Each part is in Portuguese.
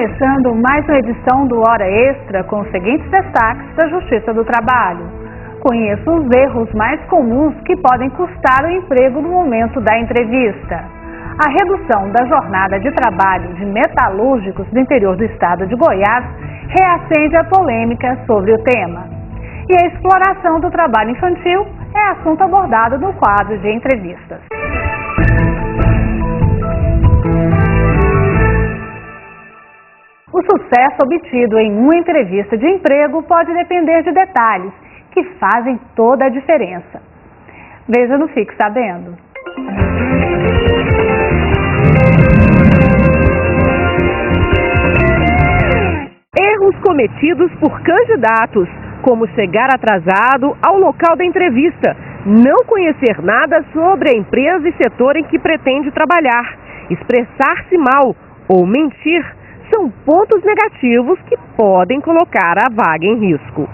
começando mais uma edição do Hora Extra com os seguintes destaques da Justiça do Trabalho. Conheça os erros mais comuns que podem custar o emprego no momento da entrevista. A redução da jornada de trabalho de metalúrgicos do interior do estado de Goiás reacende a polêmica sobre o tema. E a exploração do trabalho infantil é assunto abordado no quadro de entrevistas. O sucesso obtido em uma entrevista de emprego pode depender de detalhes que fazem toda a diferença. Veja no Fique Sabendo. Erros cometidos por candidatos, como chegar atrasado ao local da entrevista, não conhecer nada sobre a empresa e setor em que pretende trabalhar, expressar-se mal ou mentir, são pontos negativos que podem colocar a vaga em risco.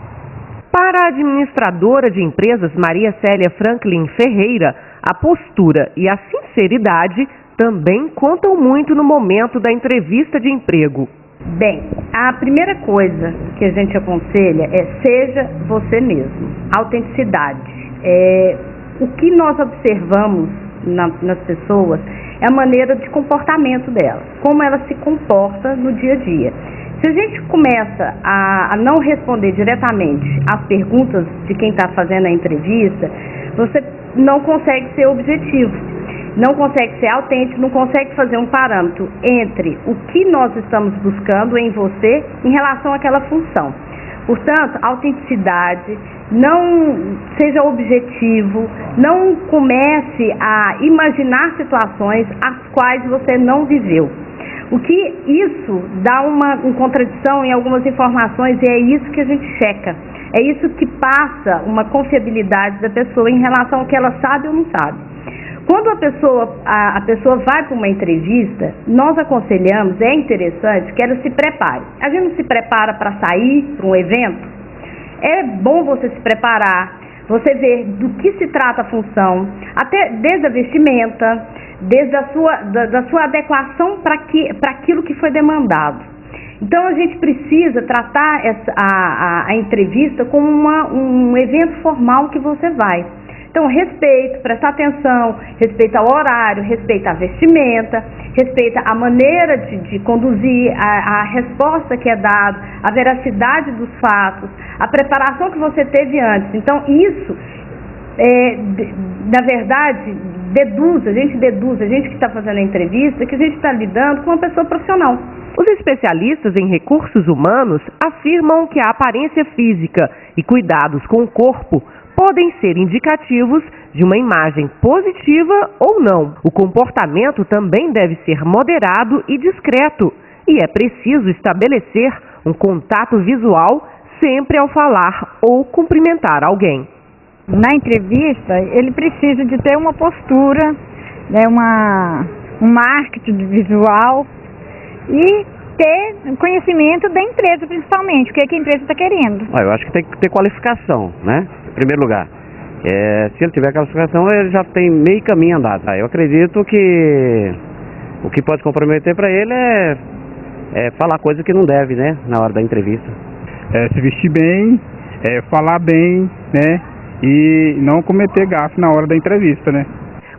Para a administradora de empresas Maria Célia Franklin Ferreira, a postura e a sinceridade também contam muito no momento da entrevista de emprego. Bem, a primeira coisa que a gente aconselha é seja você mesmo. Autenticidade. O que nós observamos nas pessoas é a maneira de comportamento delas, como ela se comporta no dia a dia. Se a gente começa a não responder diretamente às perguntas de quem está fazendo a entrevista, você não consegue ser objetivo, não consegue ser autêntico, não consegue fazer um parâmetro entre o que nós estamos buscando em você em relação àquela função. Portanto, autenticidade, não seja objetivo, não comece a imaginar situações as quais você não viveu. O que isso dá uma contradição em algumas informações e é isso que a gente checa. É isso que passa uma confiabilidade da pessoa em relação ao que ela sabe ou não sabe. Quando a pessoa vai para uma entrevista, nós aconselhamos, é interessante que ela se prepare. A gente não se prepara para sair para um evento. É bom você se preparar, você ver do que se trata a função, até desde a vestimenta, desde a sua adequação para aquilo que foi demandado. Então a gente precisa tratar a entrevista como um evento formal que você vai. Então, respeito, prestar atenção, respeito ao horário, respeito à vestimenta, respeito à maneira de conduzir, a resposta que é dada, a veracidade dos fatos, a preparação que você teve antes. Então, isso, na verdade, a gente que está fazendo a entrevista, que a gente está lidando com uma pessoa profissional. Os especialistas em recursos humanos afirmam que a aparência física e cuidados com o corpo podem ser indicativos de uma imagem positiva ou não. O comportamento também deve ser moderado e discreto, e é preciso estabelecer um contato visual sempre ao falar ou cumprimentar alguém. Na entrevista, ele precisa de ter uma postura, um marketing visual e ter conhecimento da empresa, principalmente, o que a empresa está querendo. Eu acho que tem que ter qualificação, né? Em primeiro lugar. Se ele tiver qualificação, ele já tem meio caminho andado. Eu acredito que o que pode comprometer para ele é falar coisa que não deve, né? Na hora da entrevista. Se vestir bem, falar bem, né? E não cometer gafe na hora da entrevista, né?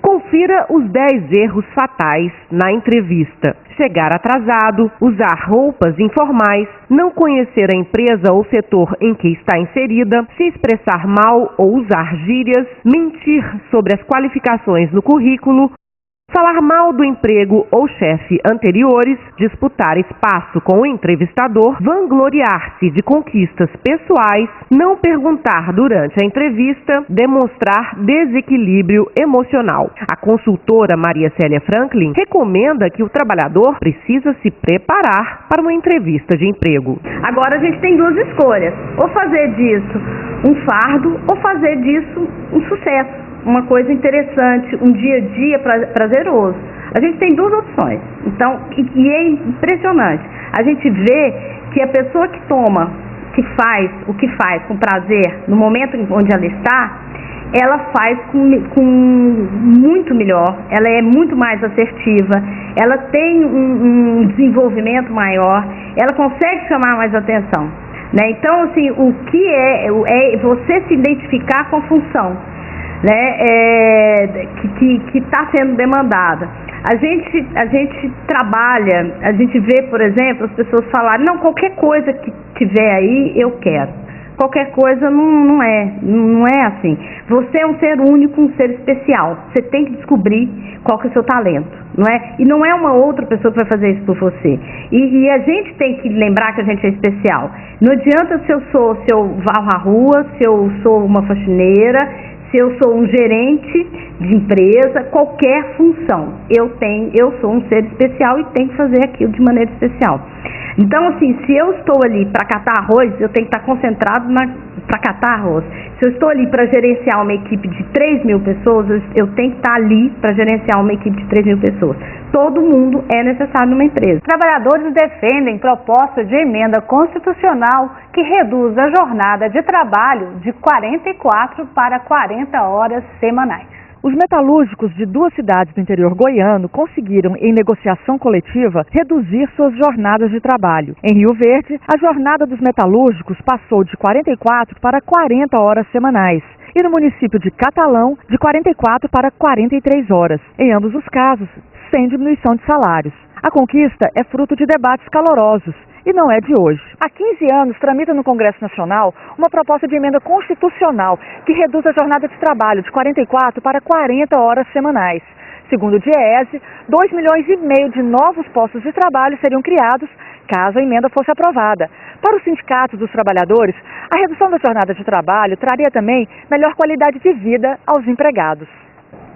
Confira os 10 erros fatais na entrevista. Chegar atrasado, usar roupas informais, não conhecer a empresa ou setor em que está inserida, se expressar mal ou usar gírias, mentir sobre as qualificações no currículo, falar mal do emprego ou chefe anteriores, disputar espaço com o entrevistador, vangloriar-se de conquistas pessoais, não perguntar durante a entrevista, demonstrar desequilíbrio emocional. A consultora Maria Célia Franklin recomenda que o trabalhador precisa se preparar para uma entrevista de emprego. Agora a gente tem duas escolhas, ou fazer disso um fardo ou fazer disso um sucesso. Uma coisa interessante, um dia a dia prazeroso. A gente tem duas opções. Então, e é impressionante. A gente vê que a pessoa que faz o que faz com prazer no momento onde ela está, ela faz com muito melhor, ela é muito mais assertiva, ela tem um desenvolvimento maior, ela consegue chamar mais atenção, né? Então, assim, o que é você se identificar com a função, né? Que está sendo demandada. A gente trabalha, a gente vê, por exemplo, as pessoas falarem, não, qualquer coisa que tiver aí, eu quero. Qualquer coisa não é assim. Você é um ser único, um ser especial. Você tem que descobrir qual que é o seu talento, não é? E não é uma outra pessoa que vai fazer isso por você. E a gente tem que lembrar que a gente é especial. Não adianta se eu varro a rua, se eu sou uma faxineira, se eu sou um gerente de empresa, qualquer função. Eu sou um ser especial e tenho que fazer aquilo de maneira especial. Então, assim, se eu estou ali para catar arroz, eu tenho que estar concentrado para catar arroz. Se eu estou ali para gerenciar uma equipe de 3.000 pessoas, eu tenho que estar ali para gerenciar uma equipe de 3.000 pessoas. Todo mundo é necessário numa empresa. Trabalhadores defendem proposta de emenda constitucional que reduz a jornada de trabalho de 44 para 40 horas semanais. Os metalúrgicos de 2 cidades do interior goiano conseguiram, em negociação coletiva, reduzir suas jornadas de trabalho. Em Rio Verde, a jornada dos metalúrgicos passou de 44 para 40 horas semanais. E no município de Catalão, de 44 para 43 horas. Em ambos os casos, sem diminuição de salários. A conquista é fruto de debates calorosos. E não é de hoje. Há 15 anos, tramita no Congresso Nacional uma proposta de emenda constitucional que reduz a jornada de trabalho de 44 para 40 horas semanais. Segundo o DIEESE, 2,5 milhões de novos postos de trabalho seriam criados caso a emenda fosse aprovada. Para os sindicatos dos trabalhadores, a redução da jornada de trabalho traria também melhor qualidade de vida aos empregados.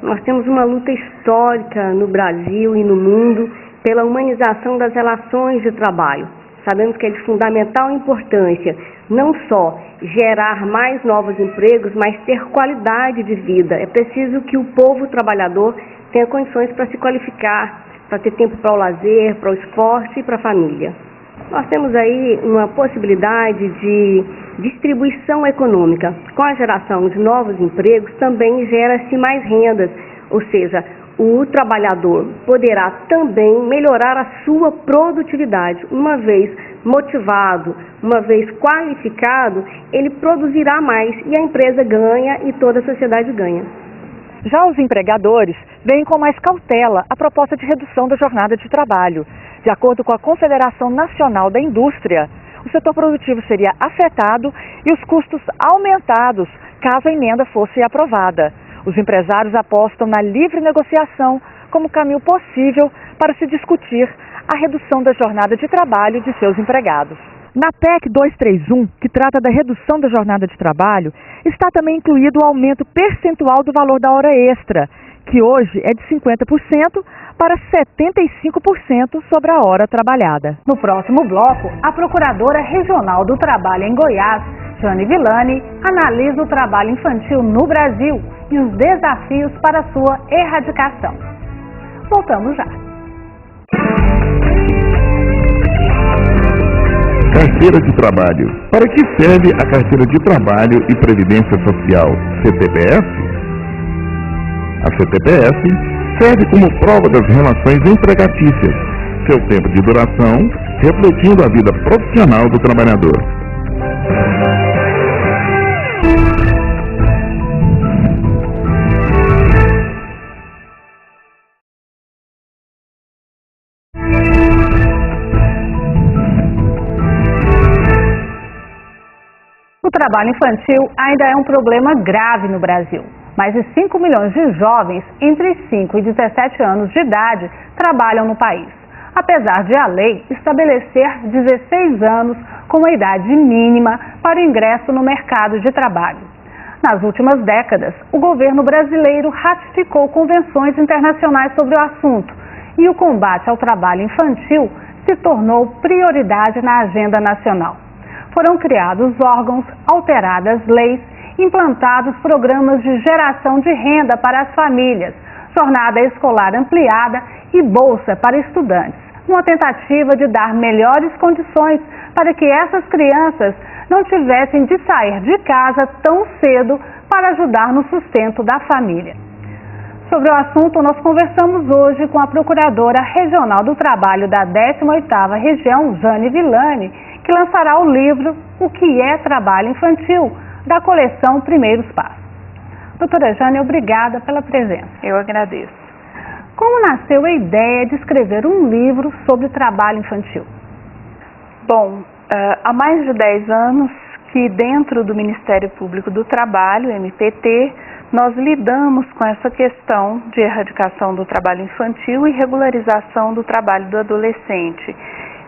Nós temos uma luta histórica no Brasil e no mundo pela humanização das relações de trabalho. Sabemos que é de fundamental importância não só gerar mais novos empregos, mas ter qualidade de vida. É preciso que o povo trabalhador tenha condições para se qualificar, para ter tempo para o lazer, para o esporte e para a família. Nós temos aí uma possibilidade de distribuição econômica. Com a geração de novos empregos também gera-se mais rendas, ou seja, o trabalhador poderá também melhorar a sua produtividade. Uma vez motivado, uma vez qualificado, ele produzirá mais e a empresa ganha e toda a sociedade ganha. Já os empregadores veem com mais cautela a proposta de redução da jornada de trabalho. De acordo com a Confederação Nacional da Indústria, o setor produtivo seria afetado e os custos aumentados caso a emenda fosse aprovada. Os empresários apostam na livre negociação como caminho possível para se discutir a redução da jornada de trabalho de seus empregados. Na PEC 231, que trata da redução da jornada de trabalho, está também incluído o aumento percentual do valor da hora extra, que hoje é de 50% para 75% sobre a hora trabalhada. No próximo bloco, a Procuradora Regional do Trabalho em Goiás, Jane Villani, analisa o trabalho infantil no Brasil e os desafios para sua erradicação. Voltamos já. Carteira de Trabalho. Para que serve a Carteira de Trabalho e Previdência Social, CTPS? A CTPS serve como prova das relações empregatícias, seu tempo de duração, refletindo a vida profissional do trabalhador. O trabalho infantil ainda é um problema grave no Brasil. Mais de 5 milhões de jovens entre 5 e 17 anos de idade trabalham no país, apesar de a lei estabelecer 16 anos como a idade mínima para o ingresso no mercado de trabalho. Nas últimas décadas, o governo brasileiro ratificou convenções internacionais sobre o assunto e o combate ao trabalho infantil se tornou prioridade na agenda nacional. Foram criados órgãos, alteradas leis, implantados programas de geração de renda para as famílias, jornada escolar ampliada e bolsa para estudantes, numa tentativa de dar melhores condições para que essas crianças não tivessem de sair de casa tão cedo para ajudar no sustento da família. Sobre o assunto, nós conversamos hoje com a Procuradora Regional do Trabalho da 18ª Região, Jane Villani, que lançará o livro O que é Trabalho Infantil, da coleção Primeiros Passos. Doutora Jane, obrigada pela presença. Eu agradeço. Como nasceu a ideia de escrever um livro sobre trabalho infantil? Bom, há mais de 10 anos que dentro do Ministério Público do Trabalho, MPT, nós lidamos com essa questão de erradicação do trabalho infantil e regularização do trabalho do adolescente.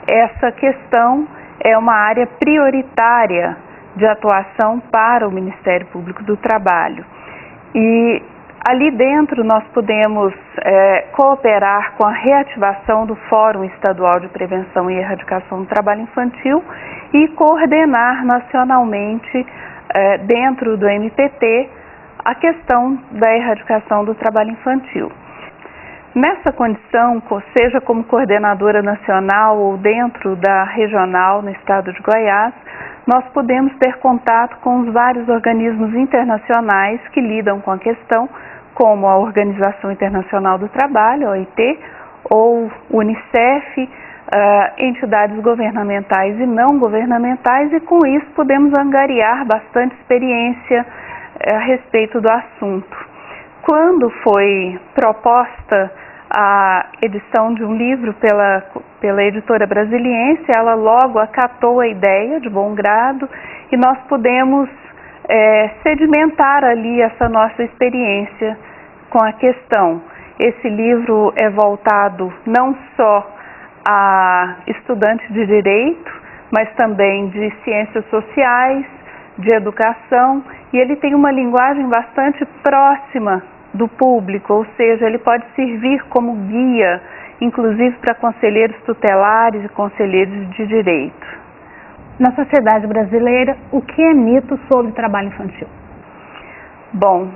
Essa questão é uma área prioritária de atuação para o Ministério Público do Trabalho. E ali dentro nós podemos cooperar com a reativação do Fórum Estadual de Prevenção e Erradicação do Trabalho Infantil e coordenar nacionalmente dentro do MPT a questão da erradicação do trabalho infantil. Nessa condição, seja como coordenadora nacional ou dentro da regional no estado de Goiás, nós podemos ter contato com os vários organismos internacionais que lidam com a questão, como a Organização Internacional do Trabalho, a OIT, ou UNICEF, entidades governamentais e não governamentais, e com isso podemos angariar bastante experiência a respeito do assunto. Quando foi proposta a edição de um livro pela editora Brasiliense, ela logo acatou a ideia de bom grado e nós pudemos sedimentar ali essa nossa experiência com a questão. Esse livro é voltado não só a estudantes de direito, mas também de ciências sociais, de educação, e ele tem uma linguagem bastante próxima do público, ou seja, ele pode servir como guia, inclusive para conselheiros tutelares e conselheiros de direito. Na sociedade brasileira, o que é mito sobre trabalho infantil? Bom,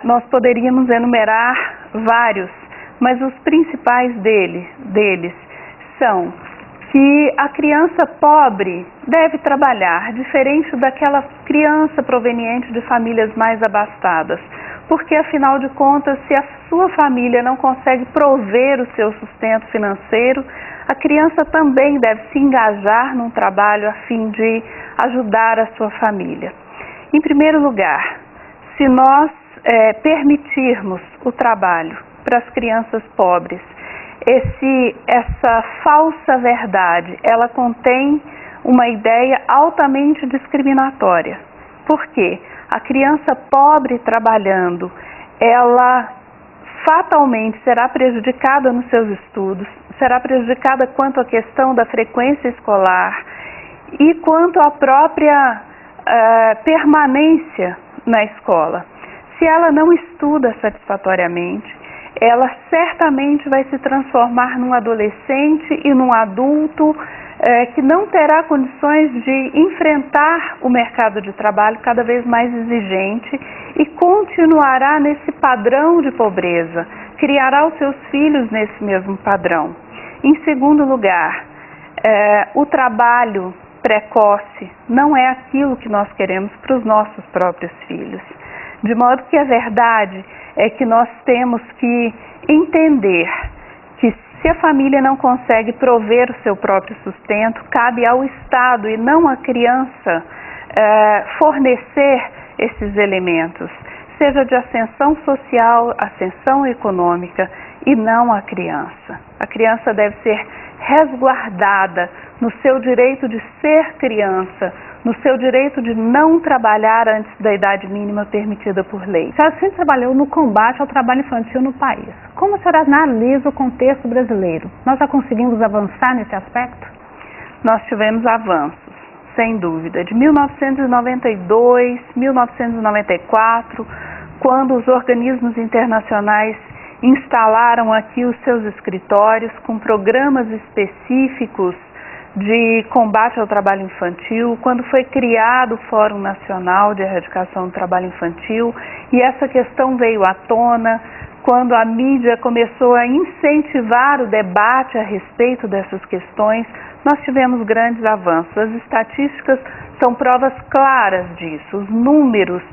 nós poderíamos enumerar vários, mas os principais deles são que a criança pobre deve trabalhar, diferente daquela criança proveniente de famílias mais abastadas, porque afinal de contas, se a sua família não consegue prover o seu sustento financeiro, a criança também deve se engajar num trabalho a fim de ajudar a sua família. Em primeiro lugar, se nós permitirmos o trabalho para as crianças pobres, essa falsa verdade, ela contém uma ideia altamente discriminatória. Por quê? A criança pobre trabalhando, ela fatalmente será prejudicada nos seus estudos, será prejudicada quanto à questão da frequência escolar e quanto à própria permanência na escola. Se ela não estuda satisfatoriamente, ela certamente vai se transformar num adolescente e num adulto que não terá condições de enfrentar o mercado de trabalho cada vez mais exigente e continuará nesse padrão de pobreza, criará os seus filhos nesse mesmo padrão. Em segundo lugar, o trabalho precoce não é aquilo que nós queremos para os nossos próprios filhos. De modo que a verdade é que nós temos que entender que se a família não consegue prover o seu próprio sustento, cabe ao Estado e não à criança fornecer esses elementos, seja de ascensão social, ascensão econômica, e não a criança. A criança deve ser resguardada no seu direito de ser criança, no seu direito de não trabalhar antes da idade mínima permitida por lei. A senhora sempre trabalhou no combate ao trabalho infantil no país. Como a senhora analisa o contexto brasileiro? Nós já conseguimos avançar nesse aspecto? Nós tivemos avanços, sem dúvida. De 1992, 1994, quando os organismos internacionais instalaram aqui os seus escritórios com programas específicos de combate ao trabalho infantil, quando foi criado o Fórum Nacional de Erradicação do Trabalho Infantil, e essa questão veio à tona, quando a mídia começou a incentivar o debate a respeito dessas questões, nós tivemos grandes avanços. As estatísticas são provas claras disso, os números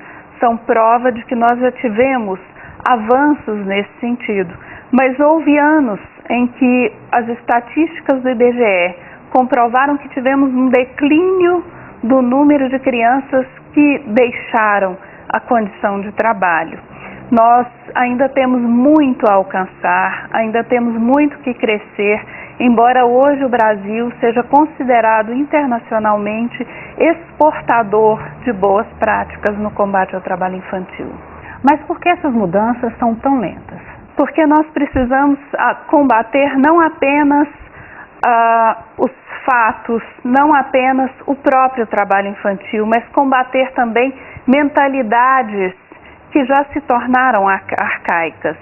são prova de que nós já tivemos avanços nesse sentido. Mas houve anos em que as estatísticas do IBGE comprovaram que tivemos um declínio do número de crianças que deixaram a condição de trabalho. Nós ainda temos muito a alcançar, ainda temos muito que crescer, embora hoje o Brasil seja considerado internacionalmente exportador de boas práticas no combate ao trabalho infantil. Mas por que essas mudanças são tão lentas? Porque nós precisamos combater não apenas os fatos, não apenas o próprio trabalho infantil, mas combater também mentalidades que já se tornaram arcaicas.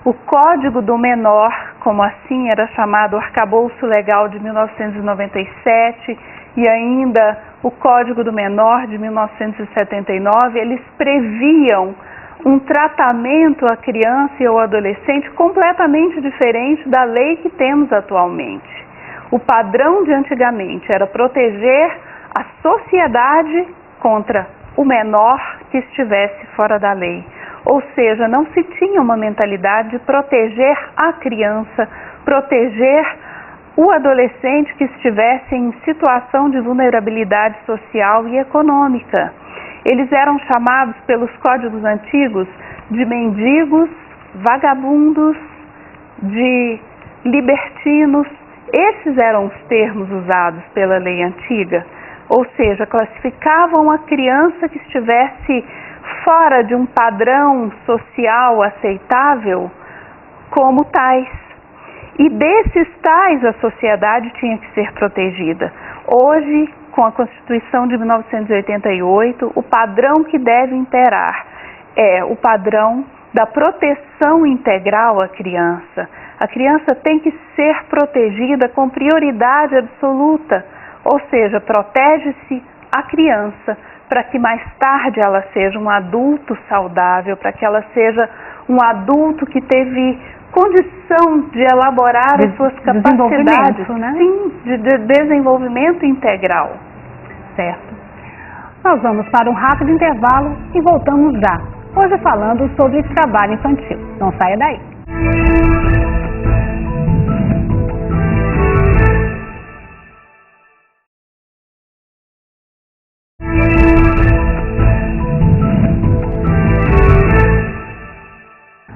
O Código do Menor, como assim era chamado o Arcabouço Legal de 1997 e ainda o Código do Menor de 1979, eles previam um tratamento à criança e ao adolescente completamente diferente da lei que temos atualmente. O padrão de antigamente era proteger a sociedade contra o menor que estivesse fora da lei. Ou seja, não se tinha uma mentalidade de proteger a criança, proteger o adolescente que estivesse em situação de vulnerabilidade social e econômica. Eles eram chamados pelos códigos antigos de mendigos, vagabundos, de libertinos. Esses eram os termos usados pela lei antiga. Ou seja, classificavam a criança que estivesse fora de um padrão social aceitável como tais. E desses tais a sociedade tinha que ser protegida. Hoje, com a Constituição de 1988, o padrão que deve imperar é o padrão da proteção integral à criança. A criança tem que ser protegida com prioridade absoluta. Ou seja, protege-se a criança para que mais tarde ela seja um adulto saudável, para que ela seja um adulto que teve condição de elaborar as suas capacidades, né? Sim, de desenvolvimento integral. Certo. Nós vamos para um rápido intervalo e voltamos já. Hoje falando sobre trabalho infantil. Não saia daí.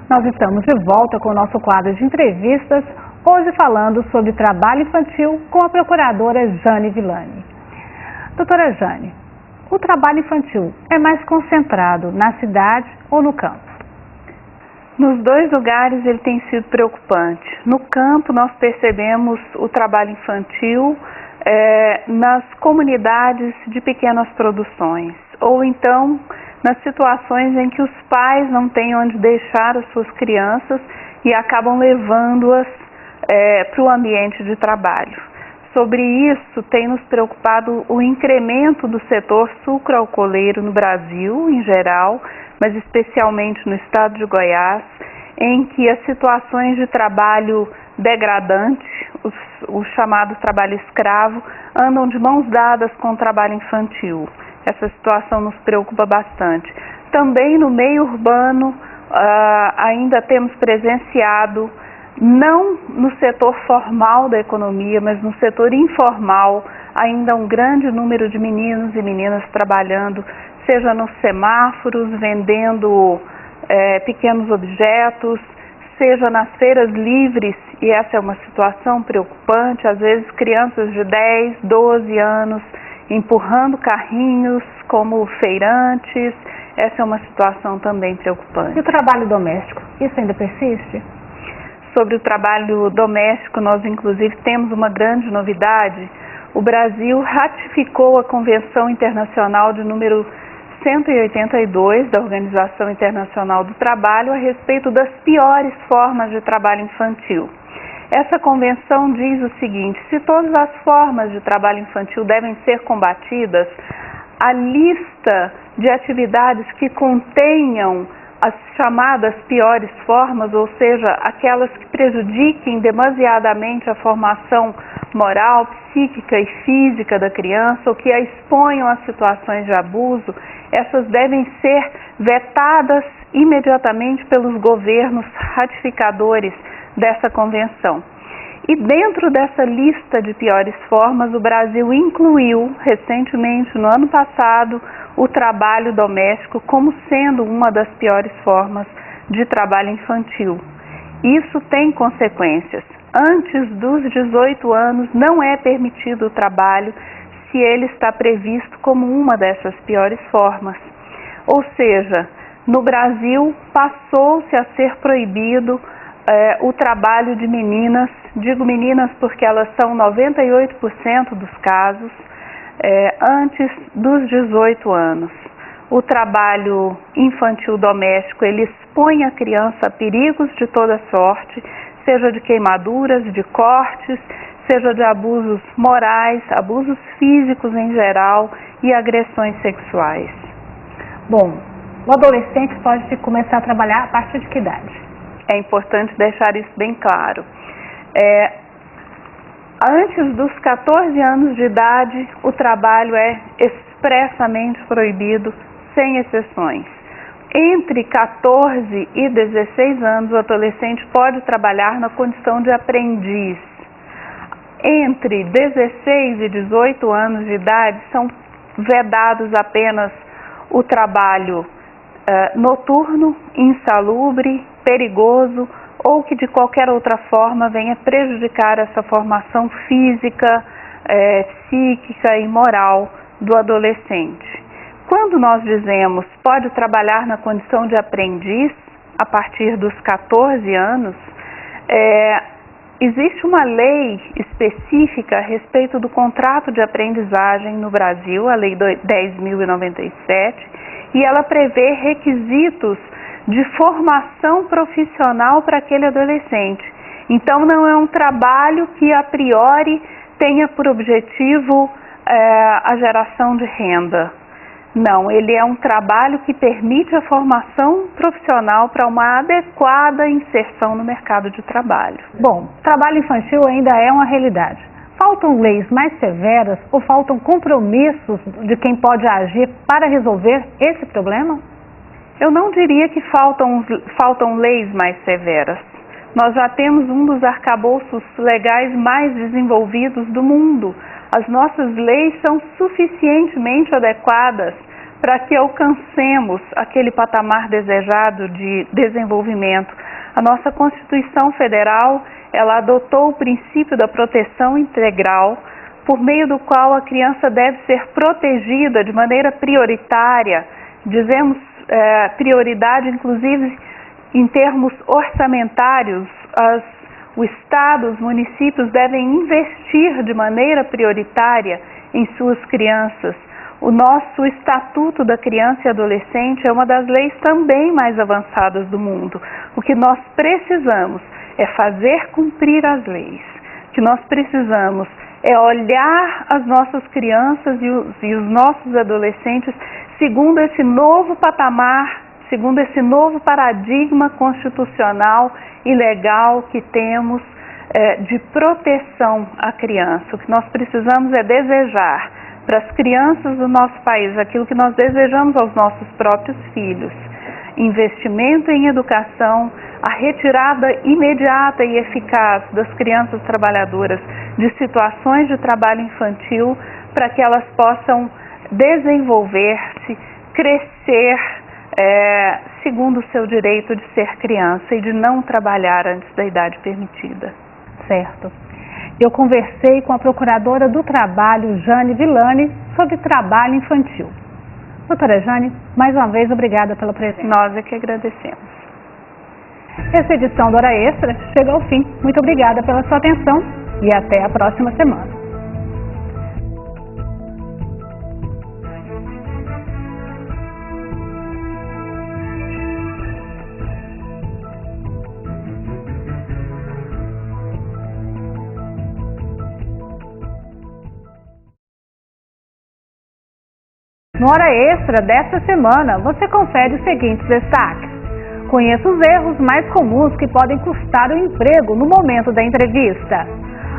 Nós estamos de volta com o nosso quadro de entrevistas, hoje falando sobre trabalho infantil com a procuradora Jane Villani. Doutora Jane, o trabalho infantil é mais concentrado na cidade ou no campo? Nos dois lugares ele tem sido preocupante. No campo nós percebemos o trabalho infantil nas comunidades de pequenas produções, ou então nas situações em que os pais não têm onde deixar as suas crianças e acabam levando-as para o ambiente de trabalho. Sobre isso, tem nos preocupado o incremento do setor sucroalcooleiro no Brasil, em geral, mas especialmente no estado de Goiás, em que as situações de trabalho degradante, o chamado trabalho escravo, andam de mãos dadas com o trabalho infantil. Essa situação nos preocupa bastante. Também no meio urbano, ainda temos presenciado, não no setor formal da economia, mas no setor informal, ainda um grande número de meninos e meninas trabalhando, seja nos semáforos, vendendo pequenos objetos, seja nas feiras livres, e essa é uma situação preocupante, às vezes crianças de 10, 12 anos, empurrando carrinhos como feirantes. Essa é uma situação também preocupante. E o trabalho doméstico, isso ainda persiste? Sobre o trabalho doméstico, nós inclusive temos uma grande novidade. O Brasil ratificou a Convenção Internacional de número 182 da Organização Internacional do Trabalho a respeito das piores formas de trabalho infantil. Essa convenção diz o seguinte: se todas as formas de trabalho infantil devem ser combatidas, a lista de atividades que contenham as chamadas piores formas, ou seja, aquelas que prejudiquem demasiadamente a formação moral, psíquica e física da criança, ou que a exponham a situações de abuso, essas devem ser vetadas imediatamente pelos governos ratificadores dessa convenção. E dentro dessa lista de piores formas, o Brasil incluiu recentemente, no ano passado, o trabalho doméstico como sendo uma das piores formas de trabalho infantil. Isso tem consequências. Antes dos 18 anos não é permitido o trabalho se ele está previsto como uma dessas piores formas. Ou seja, no Brasil passou-se a ser proibido o trabalho de meninas, digo meninas porque elas são 98% dos casos, antes dos 18 anos. O trabalho infantil doméstico, ele expõe a criança a perigos de toda sorte, seja de queimaduras, de cortes, seja de abusos morais, abusos físicos em geral e agressões sexuais. Bom, o adolescente pode começar a trabalhar a partir de que idade? É importante deixar isso bem claro. Antes dos 14 anos de idade, o trabalho é expressamente proibido, sem exceções. Entre 14 e 16 anos, o adolescente pode trabalhar na condição de aprendiz. Entre 16 e 18 anos de idade, são vedados apenas o trabalho noturno, insalubre, perigoso ou que de qualquer outra forma venha prejudicar essa formação física, psíquica e moral do adolescente. Quando nós dizemos pode trabalhar na condição de aprendiz a partir dos 14 anos, existe uma lei específica a respeito do contrato de aprendizagem no Brasil, a Lei 10.097, e ela prevê requisitos de formação profissional para aquele adolescente. Então, não é um trabalho que a priori tenha por objetivo a geração de renda. Não, ele é um trabalho que permite a formação profissional para uma adequada inserção no mercado de trabalho. Bom, trabalho infantil ainda é uma realidade. Faltam leis mais severas ou faltam compromissos de quem pode agir para resolver esse problema? Eu não diria que faltam leis mais severas. Nós já temos um dos arcabouços legais mais desenvolvidos do mundo. As nossas leis são suficientemente adequadas para que alcancemos aquele patamar desejado de desenvolvimento. A nossa Constituição Federal, ela adotou o princípio da proteção integral, por meio do qual a criança deve ser protegida de maneira prioritária. Dizemos prioridade, inclusive, em termos orçamentários. O Estado, os municípios devem investir de maneira prioritária em suas crianças. O nosso Estatuto da Criança e Adolescente é uma das leis também mais avançadas do mundo. O que nós precisamos é fazer cumprir as leis. O que nós precisamos é olhar as nossas crianças e os nossos adolescentes segundo esse novo patamar, segundo esse novo paradigma constitucional e legal que temos de proteção à criança. O que nós precisamos é desejar para as crianças do nosso país aquilo que nós desejamos aos nossos próprios filhos: investimento em educação, a retirada imediata e eficaz das crianças trabalhadoras de situações de trabalho infantil, para que elas possam desenvolver-se, crescer segundo o seu direito de ser criança e de não trabalhar antes da idade permitida. Certo. Eu conversei com a Procuradora do Trabalho, Jane Villani, sobre trabalho infantil. Doutora Jane, mais uma vez, obrigada pela presença. Nós é que agradecemos. Essa edição do Hora Extra chega ao fim. Muito obrigada pela sua atenção e até a próxima semana. No Hora Extra desta semana, você confere os seguintes destaques. Conheça os erros mais comuns que podem custar o emprego no momento da entrevista.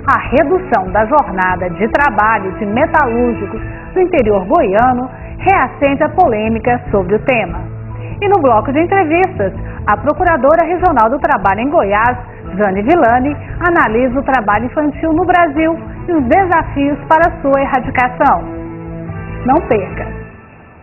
A redução da jornada de trabalho de metalúrgicos do interior goiano reacende a polêmica sobre o tema. E no bloco de entrevistas, a Procuradora Regional do Trabalho em Goiás, Jane Villani, analisa o trabalho infantil no Brasil e os desafios para sua erradicação. Não perca!